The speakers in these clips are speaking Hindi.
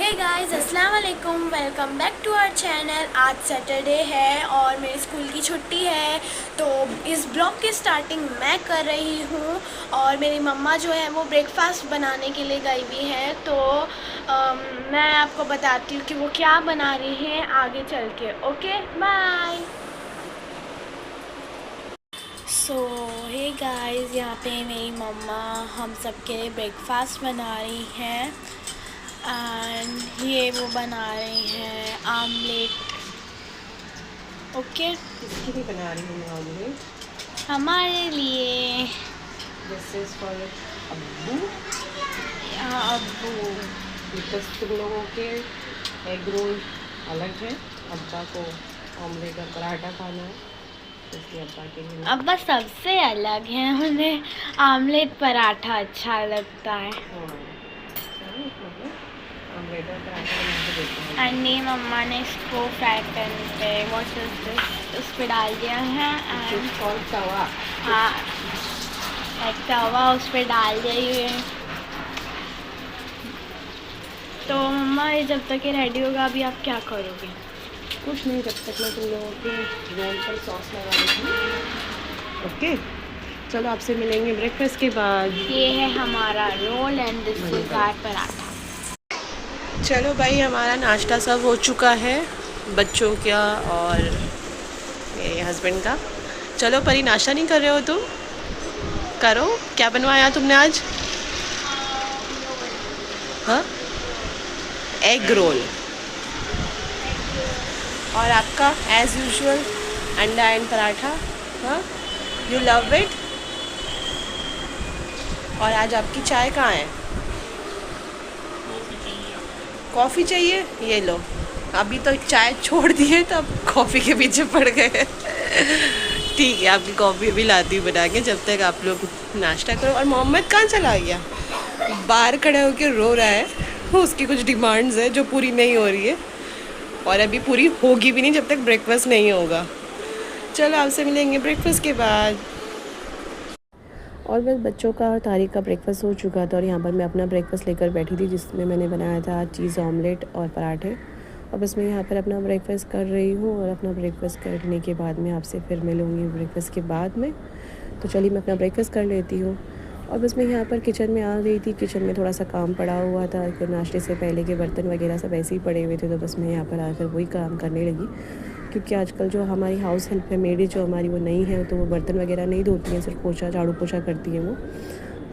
हे गाइस अस्सलाम वालेकुम, welcome back to our channel. आज सैटरडे है और मेरे स्कूल की छुट्टी है, तो इस ब्लॉग की स्टार्टिंग मैं कर रही हूँ। और मेरी मम्मा जो है वो ब्रेकफास्ट बनाने के लिए गई हुई है, तो मैं आपको बताती हूँ कि वो क्या बना रही हैं आगे चल के। Okay bye. So hey guys, यहाँ पे मेरी मम्मा हम सब के लिए ब्रेकफास्ट बना रही हैं एंड ये वो बना रही हैं आमलेट। ओके, किसके लिए बना रही हूँ ऑमलेट? हमारे लिए। दिस इज फॉर अब्बू, अब्बू। बिकॉज तुम लोगों के एग रोल अलग है, अब्बा को ऑमलेट और पराठा खाना है, इसलिए अब्बा के लिए अब्बा सबसे अलग है, उन्हें आमलेट पराठा अच्छा लगता है। ऑमलेट और पराठा बना के देते हैं। अन्नी मम्मा ने इसको फ्राई करने पे उस पर डाल दिया है एंड तवा, हाँ, एक तवा उस पर डाल दिया है। तो मम्मा ये जब तक ये रेडी होगा अभी आप क्या करोगे? कुछ नहीं, जब तक मैं तुम लोगों के रोल पर सॉस लगा देती हूँ। ओके, चलो आपसे मिलेंगे ब्रेकफास्ट के बाद। ये है हमारा roll and this is our paratha. चलो भाई, हमारा नाश्ता सब हो चुका है, बच्चों का और मेरे हस्बैंड का। चलो परी, नाश्ता नहीं कर रहे हो तुम? करो, क्या बनवाया तुमने आज? हाँ, एग रोल। और आपका एज यूजुअल अंडा एंड पराठा। हाँ, यू लव इट। और आज आपकी चाय कहाँ है? कॉफ़ी चाहिए? ये लो, अभी तो चाय छोड़ दी है तो अब कॉफ़ी के पीछे पड़ गए। ठीक है, आपकी कॉफ़ी भी लाती हूँ बना के, जब तक आप लोग नाश्ता करो। और मोहम्मद कहाँ चला गया? बाहर खड़े होकर रो रहा है, उसकी कुछ डिमांड्स है जो पूरी नहीं हो रही है, और अभी पूरी होगी भी नहीं जब तक ब्रेकफास्ट नहीं होगा। चलो आपसे मिलेंगे ब्रेकफास्ट के बाद। और बस बच्चों का और तारिक का ब्रेकफास्ट हो चुका था, और यहाँ पर मैं अपना ब्रेकफास्ट लेकर बैठी थी, जिसमें मैंने बनाया था चीज़ ऑमलेट और पराठे। और बस मैं यहाँ पर अपना ब्रेकफास्ट कर रही हूँ, और अपना ब्रेकफास्ट करने के बाद मैं आपसे फिर मिलूँगी ब्रेकफास्ट के बाद में। तो चलिए मैं अपना ब्रेकफास्ट कर लेती हूँ। और बस मैं यहाँ पर किचन में आ गई थी। किचन में थोड़ा सा काम पड़ा हुआ था, फिर नाश्ते से पहले के बर्तन वगैरह सब ऐसे ही पड़े हुए थे, तो बस मैं यहाँ पर आकर वही काम करने लगी। क्योंकि आजकल जो हमारी हाउस हेल्प है, मेडी जो हमारी, वो नहीं है, तो वो बर्तन वगैरह नहीं धोती हैं, सिर्फ पोछा झाड़ू पोछा करती है वो।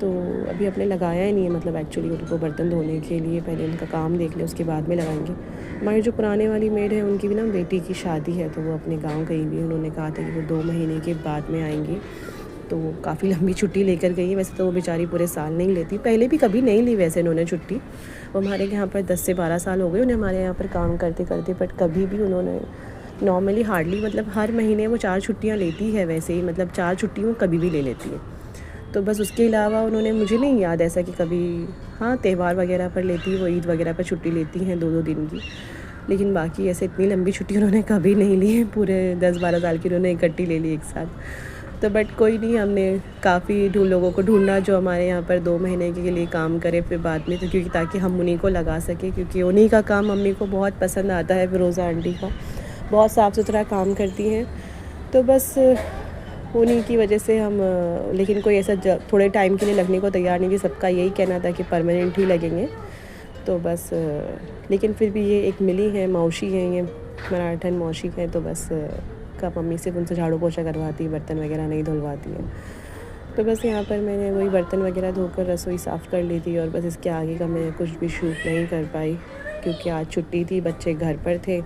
तो अभी अपने लगाया ही नहीं है, मतलब एक्चुअली उनको बर्तन धोने के लिए पहले उनका काम देख लें, उसके बाद में लगाएंगे। हमारी जो पुराने वाली मेड है, उनकी भी ना बेटी की शादी है, तो वो अपने गाँव गई भी। उन्होंने कहा था कि वो 2 महीने के बाद में आएंगी, तो वो काफ़ी लंबी छुट्टी लेकर गई है। वैसे तो वो बेचारी पूरे साल नहीं लेती, पहले भी कभी नहीं ली वैसे उन्होंने छुट्टी। वो हमारे यहाँ पर 10 से 12 साल हो गए उन्हें हमारे यहाँ पर काम करते करते, बट कभी भी उन्होंने नॉर्मली हार्डली, मतलब हर महीने वो 4 छुट्टियाँ लेती है वैसे ही, मतलब 4 छुट्टियों कभी भी ले लेती है। तो बस उसके अलावा उन्होंने, मुझे नहीं याद ऐसा कि कभी, हाँ त्यौहार वगैरह पर लेती है वो, ईद वगैरह पर छुट्टी लेती हैं 2-2 दिन की, लेकिन बाकी ऐसे इतनी लंबी छुट्टी उन्होंने कभी नहीं ली है। पूरे 10-12 साल की उन्होंने इकट्ठी ले ली एक साथ। तो बट कोई नहीं, हमने काफ़ी लोगों को ढूंढा जो हमारे यहाँ पर 2 महीने के लिए काम करे फिर बाद में, तो क्योंकि ताकि हम उन्हीं को लगा सकें, क्योंकि उन्हीं का काम मम्मी को बहुत पसंद आता है। फिरोज़ा आंटी का बहुत साफ़ सुथरा काम करती हैं, तो बस उन्हीं की वजह से हम, लेकिन कोई ऐसा थोड़े टाइम के लिए लगने को तैयार नहीं थी। सबका यही कहना था कि परमानेंट ही लगेंगे, तो बस लेकिन फिर भी ये एक मिली है, मौसी हैं ये, मराठन मौसी हैं, तो बस का मम्मी से उनसे झाड़ू पोछा करवाती, बर्तन वगैरह नहीं धुलवाती है। तो बस यहाँ पर मैंने वही बर्तन वगैरह धोकर रसोई साफ़ कर ली थी, और बस इसके आगे का मैं कुछ भी शूट नहीं कर पाई, क्योंकि आज छुट्टी थी, बच्चे घर पर थे,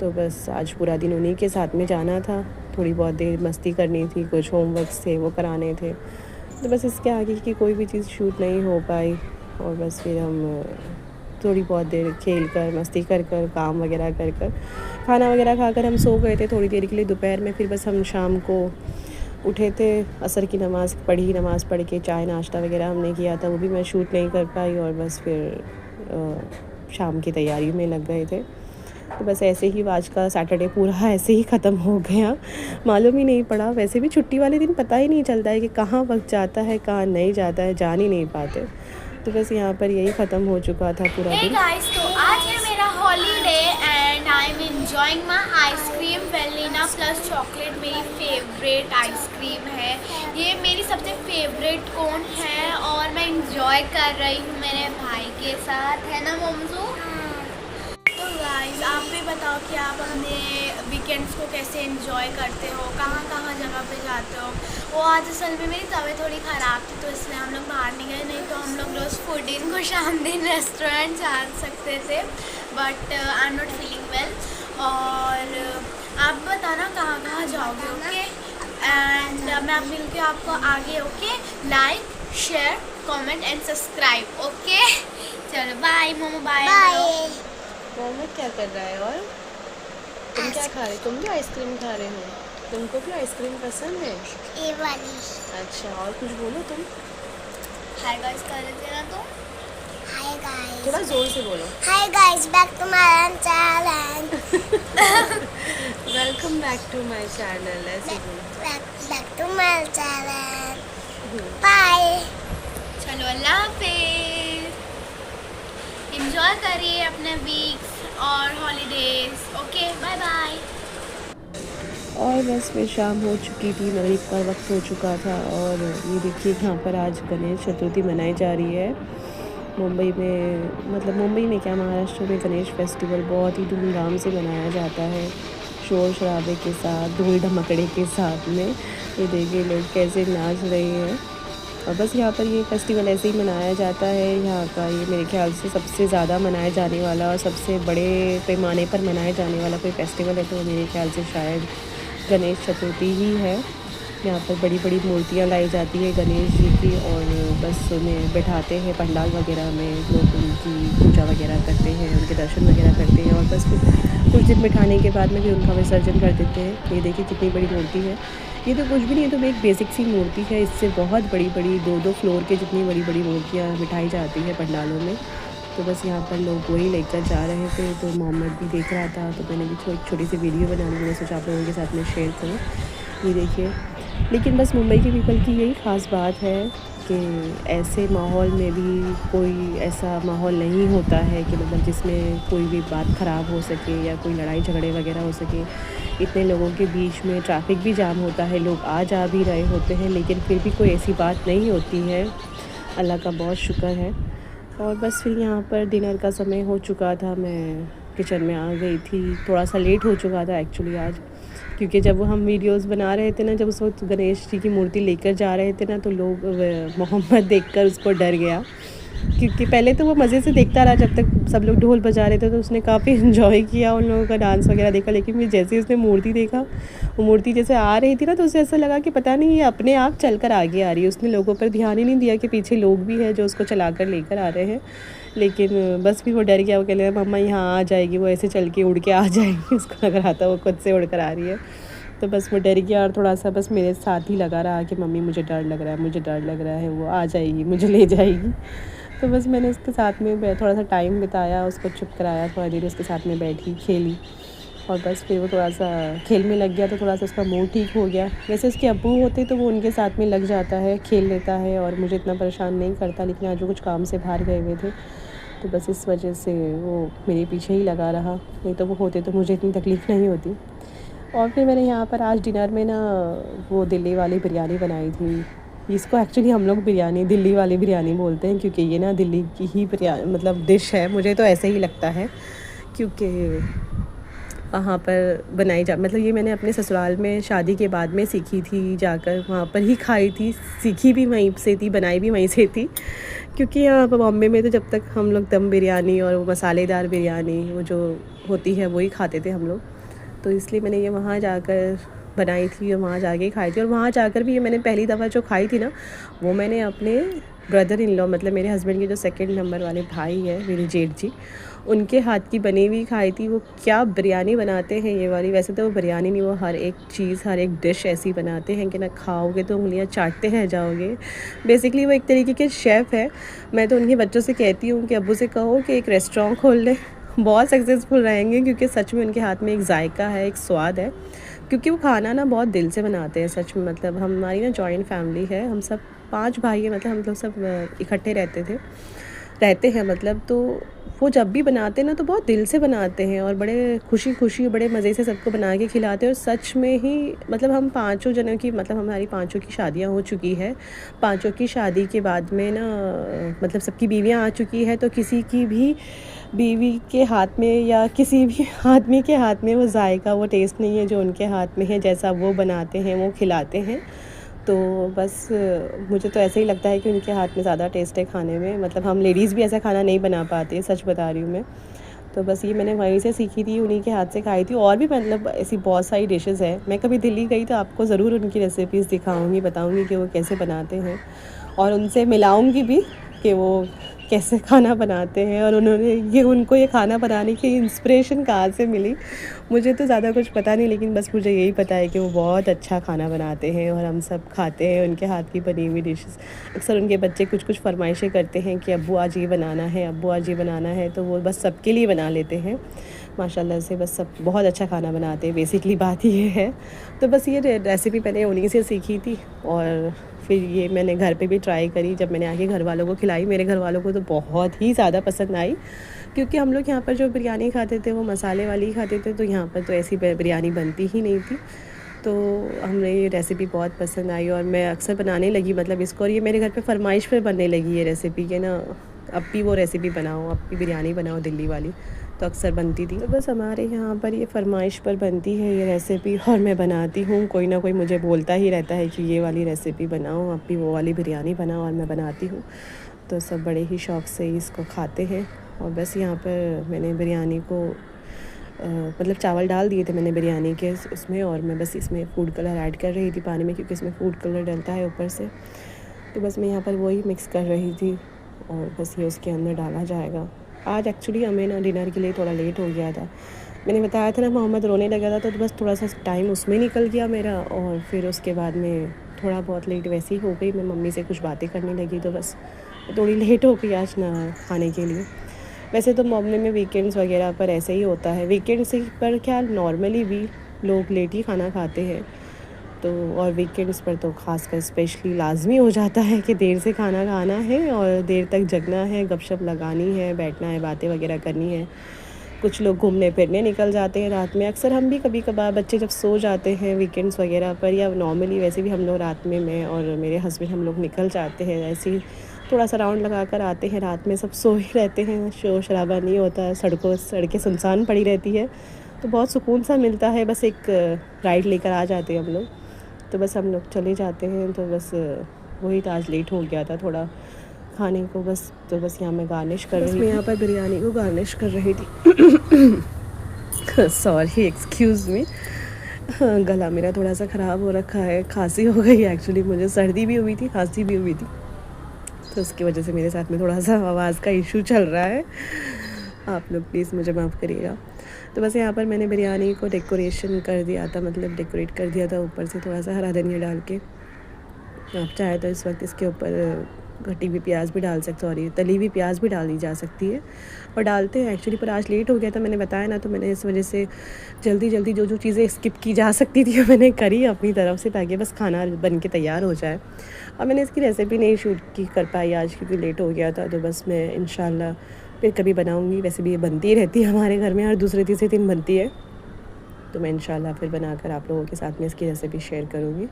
तो बस आज पूरा दिन उन्हीं के साथ में जाना था। थोड़ी बहुत देर मस्ती करनी थी, कुछ होमवर्क्स थे वो कराने थे, तो बस इसके आगे की कोई भी चीज़ शूट नहीं हो पाई। और बस फिर हम थोड़ी बहुत देर खेल कर, मस्ती कर कर, काम वगैरह कर कर, खाना वगैरह खाकर हम सो गए थे थोड़ी देर के लिए दोपहर में। फिर बस हम शाम को उठे थे, असर की नमाज़ पढ़ी, नमाज़ पढ़ के चाय नाश्ता वगैरह हमने किया था, वो भी मैं शूट नहीं कर पाई। और बस फिर शाम की तैयारी में लग गए थे। तो बस ऐसे ही आज का सैटरडे पूरा ऐसे ही ख़त्म हो गया, मालूम ही नहीं पड़ा। वैसे भी छुट्टी वाले दिन पता ही नहीं चलता है कि कहाँ वक्त जाता है, कहाँ नहीं जाता है, जान ही नहीं पाते। तो बस यहाँ पर यही ख़त्म हो चुका था पूरा Hey दिन। guys, तो आज है मेरा holiday and I am enjoying my ice cream. वेलिना प्लस चॉकलेट मेरी फेवरेट आइसक्रीम है। ये मेरी सबसे फेवरेट कोन है और मैं एंजॉय कर रही हूँ मेरे भाई के साथ, है ना मोमजू? तो गाइस, आप भी बताओ कि आप अपने वीकेंड्स को कैसे एंजॉय करते हो, कहाँ कहाँ जगह पे जाते हो। वो आज असल में मेरी तबीयत थोड़ी ख़राब थी तो इसलिए हम लोग बाहर नहीं गए, नहीं तो हम लोग रोज़ फूडिंग को शाम दिन रेस्टोरेंट जा सकते थे, but I am not feeling well. और आप बताना कहाँ कहाँ जाओगे, ओके? एंड मैं अब मिलती हूँ आपको आगे, okay? Like, share, comment and subscribe, okay? चलो बाय मोमो, बाय। मोहम्मद क्या कर रहा है? और तुम क्या खा रहे हो? तुम भी आइसक्रीम खा रहे हो? तुमको भी आइसक्रीम पसंद है? ये वाली। अच्छा, और कुछ बोलो तुम। हाय गाइस कर रहे थे ना तुम? Hi guys. थोड़ा ज़ोर से बोलो। Hi guys, back to my channel. Welcome back to my channel, ऐसे बोलो। Back to my channel. Bye. चलो अल्लाह हाफिज़। एंजॉय करिए अपने वीक्स और हॉलीडेज, ओके? Bye bye. और बस फिर शाम हो चुकी थी, मगरिब का वक्त हो चुका था और ये देखिए यहाँ पर आज गणेश चतुर्थी मनाई जा रही है मुंबई में। मतलब मुंबई में क्या, महाराष्ट्र में गणेश फेस्टिवल बहुत ही धूमधाम से मनाया जाता है, शोर शराबे के साथ, धूल धमकड़े के साथ में। ये देखिए लोग कैसे नाच रहे हैं। और बस यहाँ पर ये फेस्टिवल ऐसे ही मनाया जाता है। यहाँ का ये मेरे ख्याल से सबसे ज़्यादा मनाया जाने वाला और सबसे बड़े पैमाने पर मनाया जाने वाला कोई फेस्टिवल है तो मेरे ख्याल से शायद गणेश चतुर्थी ही है। यहाँ पर बड़ी बड़ी मूर्तियाँ लाई जाती है गणेश जी की और बस उन्हें बैठाते हैं पंडाल वगैरह में, लोग उनकी पूजा वगैरह करते हैं, उनके दर्शन वगैरह करते हैं और बस फिर कुछ दिन बिठाने के बाद में फिर उनका विसर्जन कर देते हैं। ये देखिए कितनी बड़ी मूर्ति है। ये तो कुछ भी नहीं है, तो एक बेसिक सी मूर्ति है, इससे बहुत बड़ी बड़ी 2-2 फ्लोर के जितनी बड़ी बड़ी मूर्तियाँ बिठाई जाती है पंडालों में। तो बस यहाँ पर लोग वही लेकर जा रहे थे तो मोहम्मद भी देख रहा था तो मैंने भी छोटी सी वीडियो बनाने की, मैं सोचा आप लोगों के साथ में शेयर करूँ। ये देखिए, लेकिन बस मुंबई के पीपल की यही ख़ास बात है कि ऐसे माहौल में भी कोई ऐसा माहौल नहीं होता है कि मतलब जिसमें कोई भी बात ख़राब हो सके या कोई लड़ाई झगड़े वगैरह हो सके। इतने लोगों के बीच में ट्रैफिक भी जाम होता है, लोग आ जा भी रहे होते हैं, लेकिन फिर भी कोई ऐसी बात नहीं होती है। अल्लाह का बहुत शुक्र है। और बस फिर यहाँ पर डिनर का समय हो चुका था, मैं किचन में आ गई थी। थोड़ा सा लेट हो चुका था एक्चुअली आज, क्योंकि जब वो हम वीडियोस बना रहे थे ना, जब उस वक्त गणेश जी की मूर्ति लेकर जा रहे थे ना, तो लोग मोहम्मद देखकर उसको डर गया, क्योंकि पहले तो वो मज़े से देखता रहा जब तक सब लोग ढोल बजा रहे थे, तो उसने काफ़ी इन्जॉय किया उन लोगों का डांस वगैरह देखा। लेकिन फिर जैसे ही उसने मूर्ति देखा, वो मूर्ति जैसे आ रही थी ना, तो उसे ऐसा लगा कि पता नहीं ये अपने आप चल कर आगे आ रही है। उसने लोगों पर ध्यान ही नहीं दिया कि पीछे लोग भी हैं जो उसको चला कर लेकर आ रहे हैं। लेकिन बस फिर वो डर गया, वो कह रहा मम्मा यहाँ आ जाएगी, वो ऐसे चल के उड़ के आ जाएगी। उसको लग रहा था वो खुद से उड़ कर आ रही है, तो बस वो डर गया और थोड़ा सा बस मेरे साथ ही लगा रहा कि मम्मी मुझे डर लग रहा है, मुझे डर लग रहा है, वो आ जाएगी, मुझे ले जाएगी। तो बस मैंने उसके साथ में थोड़ा सा टाइम बिताया, उसको चुप कराया, थोड़ा देर उसके साथ में बैठी, खेली और बस फिर वो थोड़ा सा खेल में लग गया तो थोड़ा सा उसका मूड ठीक हो गया। वैसे उसके अब्बू होते तो वो उनके साथ में लग जाता है, खेल लेता है और मुझे इतना परेशान नहीं करता, लेकिन आज वो कुछ काम से बाहर गए हुए थे तो बस इस वजह से वो मेरे पीछे ही लगा रहा, नहीं तो वो होते तो मुझे इतनी तकलीफ़ नहीं होती। और फिर मैंने यहाँ पर आज डिनर में ना वो दिल्ली वाली बिरयानी बनाई थी। इसको एक्चुअली हम लोग बिरयानी दिल्ली वाली बिरयानी बोलते हैं, क्योंकि ये ना दिल्ली की ही बिरयानी मतलब डिश है, मुझे तो ऐसे ही लगता है, क्योंकि वहाँ पर बनाई जा मतलब ये मैंने अपने ससुराल में शादी के बाद में सीखी थी, जाकर वहाँ पर ही खाई थी, सीखी भी वहीं से थी, बनाई भी वहीं से थी। क्योंकि यहाँ पर बॉम्बे में तो जब तक हम लोग दम बिरयानी और वो मसालेदार बिरयानी वो जो होती है वही खाते थे हम लोग, तो इसलिए मैंने ये वहाँ जाकर बनाई थी और वहाँ जाके खाई थी। और वहाँ जाकर भी ये मैंने पहली दफ़ा जो खाई थी ना, वो मैंने अपने ब्रदर इन लॉ मतलब मेरे हस्बैंड के जो सेकंड नंबर वाले भाई है मेरे जेठ जी, उनके हाथ की बनी हुई खाई थी। वो क्या बिरयानी बनाते हैं ये वाली, वैसे तो वो बिरयानी नहीं, वो हर एक चीज़ हर एक डिश ऐसी बनाते हैं कि ना खाओगे तो उंगलियां चाटते रह जाओगे। बेसिकली वो एक तरीके के शेफ़ है। मैं तो उनके बच्चों से कहती हूँ कि अब्बू से कहो कि एक रेस्टोरेंट खोल लें, बहुत सक्सेसफुल रहेंगे, क्योंकि सच में उनके हाथ में एक जायका है, एक स्वाद है। क्योंकि वो खाना ना बहुत दिल से बनाते हैं सच में। मतलब हमारी ना जॉइंट फैमिली है, हम सब 5 भाई हैं, मतलब हम लोग सब इकट्ठे रहते हैं मतलब। तो वो जब भी बनाते हैं ना तो बहुत दिल से बनाते हैं और बड़े खुशी बड़े मज़े से सबको बना के खिलाते हैं। और सच में ही मतलब हम 5 जनों की, मतलब हमारी 5 की शादियां हो चुकी है। 5 की शादी के बाद में ना मतलब सबकी बीवियां आ चुकी है, तो किसी की भी बीवी के हाथ में या किसी भी आदमी के हाथ में वो जायका, वो टेस्ट नहीं है जो उनके हाथ में है। जैसा वो बनाते हैं वो खिलाते हैं। तो बस मुझे तो ऐसे ही लगता है कि उनके हाथ में ज़्यादा टेस्ट है खाने में। मतलब हम लेडीज़ भी ऐसा खाना नहीं बना पाती, सच बता रही हूँ मैं। तो बस ये मैंने वहीं से सीखी थी, उन्हीं के हाथ से खाई थी। और भी मतलब ऐसी बहुत सारी डिशेज़ है। मैं कभी दिल्ली गई तो आपको ज़रूर उनकी रेसिपीज़ दिखाऊंगी, बताऊंगी कि वो कैसे बनाते हैं, और उनसे मिलाऊंगी भी कि वो कैसे खाना बनाते हैं और उनको ये खाना बनाने की इंस्पिरेशन कहाँ से मिली। मुझे तो ज़्यादा कुछ पता नहीं, लेकिन बस मुझे यही पता है कि वो बहुत अच्छा खाना बनाते हैं और हम सब खाते हैं उनके हाथ की बनी हुई डिशेस। अक्सर उनके बच्चे कुछ फरमाइशें करते हैं कि अब्बू आज ये बनाना है, अब्बू आज ये बनाना है, तो वो बस सबके लिए बना लेते हैं माशाल्लाह से। बस सब बहुत अच्छा खाना बनाते हैं, बेसिकली बात ये है। तो बस ये रेसिपी मैंने उन्हीं से सीखी थी और फिर ये मैंने घर पे भी ट्राई करी। जब मैंने आके घर वालों को खिलाई, मेरे घर वालों को तो बहुत ही ज़्यादा पसंद आई, क्योंकि हम लोग यहाँ पर जो बिरयानी खाते थे वो मसाले वाली ही खाते थे, तो यहाँ पर तो ऐसी बिरयानी बनती ही नहीं थी। तो हमें ये रेसिपी बहुत पसंद आई और मैं अक्सर बनाने लगी मतलब इसको। और ये मेरे घर पे फरमाइश पे बनने लगी ये रेसिपी कि ना अब भी वो रेसिपी बनाओ, अब भी बिरयानी बनाओ दिल्ली वाली। तो अक्सर बनती थी। तो बस हमारे यहाँ पर ये फरमाइश पर बनती है ये रेसिपी और मैं बनाती हूँ। कोई ना कोई मुझे बोलता ही रहता है कि ये वाली रेसिपी बनाओ, अब भी वो वाली बिरयानी बनाओ, और मैं बनाती हूँ। तो सब बड़े ही शौक़ से इसको खाते हैं। और बस यहाँ पर मैंने बिरयानी को मतलब चावल डाल दिए थे मैंने बिरयानी के उसमें, और मैं बस इसमें फूड कलर ऐड कर रही थी पानी में, क्योंकि इसमें फूड कलर डलता है ऊपर से। तो बस मैं यहाँ पर वही मिक्स कर रही थी और बस ये उसके अंदर डाला जाएगा। आज एक्चुअली हमें ना डिनर के लिए थोड़ा लेट हो गया था। मैंने बताया था ना मोहम्मद रोने लगा था, तो बस थोड़ा सा टाइम उसमें निकल गया मेरा, और फिर उसके बाद में थोड़ा बहुत लेट वैसे ही हो गई। मैं मम्मी से कुछ बातें करने लगी, तो बस थोड़ी लेट हो गई आज ना खाने के लिए। वैसे तो मोमले में वीकेंड्स वगैरह पर ऐसे ही होता है, वीकेंड्स पर क्या नॉर्मली भी लोग लेट ही खाना खाते हैं। तो और वीकेंड्स पर तो ख़ासकर स्पेशली लाजमी हो जाता है कि देर से खाना खाना है और देर तक जगना है, गपशप लगानी है, बैठना है, बातें वगैरह करनी है। कुछ लोग घूमने फिरने निकल जाते हैं रात में। अक्सर हम भी कभी कभार बच्चे जब सो जाते हैं वीकेंड्स वगैरह पर, या नॉर्मली वैसे भी हम लोग रात में, मैं और मेरे हस्बैंड हम लोग निकल जाते हैं ऐसे ही थोड़ा सा राउंड लगा कर आते हैं। रात में सब सो ही रहते हैं, शोर शराबा नहीं होता है, सड़कें सुनसान पड़ी रहती है, तो बहुत सुकून सा मिलता है। बस एक राइड लेकर आ जाते हैं हम लोग, तो बस हम लोग चले जाते हैं। तो बस वही तो आज लेट हो गया था थोड़ा खाने को बस। तो बस यहाँ मैं गार्निश कर रही थी, मैं यहाँ पर बिरयानी को गार्निश कर रही थी। सॉरी, एक्सक्यूज़ मी, गला मेरा थोड़ा सा ख़राब हो रखा है, खांसी हो गई एक्चुअली। मुझे सर्दी भी हुई थी, खांसी भी हुई थी, तो उसकी वजह से मेरे साथ में थोड़ा सा आवाज़ का इशू चल रहा है। आप लोग प्लीज़ मुझे माफ़ करिएगा। तो बस यहाँ पर मैंने बिरयानी को डेकोरेशन कर दिया था, मतलब डेकोरेट कर दिया था ऊपर से थोड़ा सा हरा धनिया डाल के। आप चाहे तो इस वक्त इसके ऊपर कटी हुई प्याज भी डाल सकते, सॉरी तली हुई प्याज भी डाली जा सकती है, और डालते हैं एक्चुअली। पर आज लेट हो गया था, मैंने बताया ना, तो मैंने इस वजह से जल्दी जो चीज़ें स्किप की जा सकती थी मैंने करी अपनी तरफ से, ताकि बस खाना बन के तैयार हो जाए। और मैंने इसकी रेसिपी नहीं शूट कर पाई आज, क्योंकि लेट हो गया था। तो बस मैं इंशाल्लाह फिर कभी बनाऊँगी। वैसे भी ये बनती ही रहती है हमारे घर में, हर दूसरे तीसरे दिन बनती है, तो मैं इंशाल्लाह फिर बनाकर आप लोगों के साथ में इसकी रेसिपी शेयर करूँगी।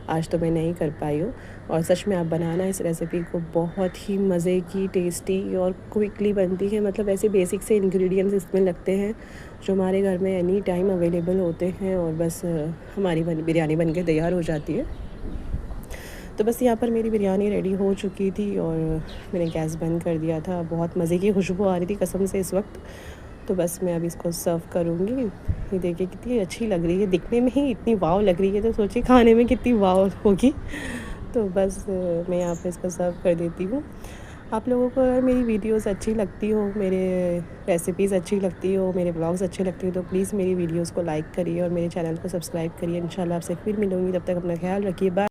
आज तो मैं नहीं कर पाई हूँ, और सच में आप बनाना इस रेसिपी को, बहुत ही मज़े की, टेस्टी और क्विकली बनती है। मतलब ऐसे बेसिक से इंग्रेडिएंट्स इसमें लगते हैं जो हमारे घर में एनी टाइम अवेलेबल होते हैं, और बस हमारी बिरयानी बन के तैयार हो जाती है। तो बस यहाँ पर मेरी बिरयानी रेडी हो चुकी थी और मैंने गैस बंद कर दिया था। बहुत मज़े की खुशबू आ रही थी कसम से इस वक्त। तो बस मैं अभी इसको सर्व करूँगी। ये देखिए कितनी अच्छी लग रही है, दिखने में ही इतनी वाव लग रही है, तो सोचिए खाने में कितनी वाव होगी। तो बस मैं यहाँ पे इसको सर्व कर देती हूँ। आप लोगों को अगर मेरी वीडियोस अच्छी लगती हो, मेरे रेसिपीज़ अच्छी लगती हो, मेरे ब्लॉग्स अच्छे लगते हो, तो प्लीज़ मेरी वीडियोस को लाइक करिए और मेरे चैनल को सब्सक्राइब करिए। इंशाल्लाह आपसे फिर मिलूँगी, तब तक अपना ख्याल रखिए। बाय।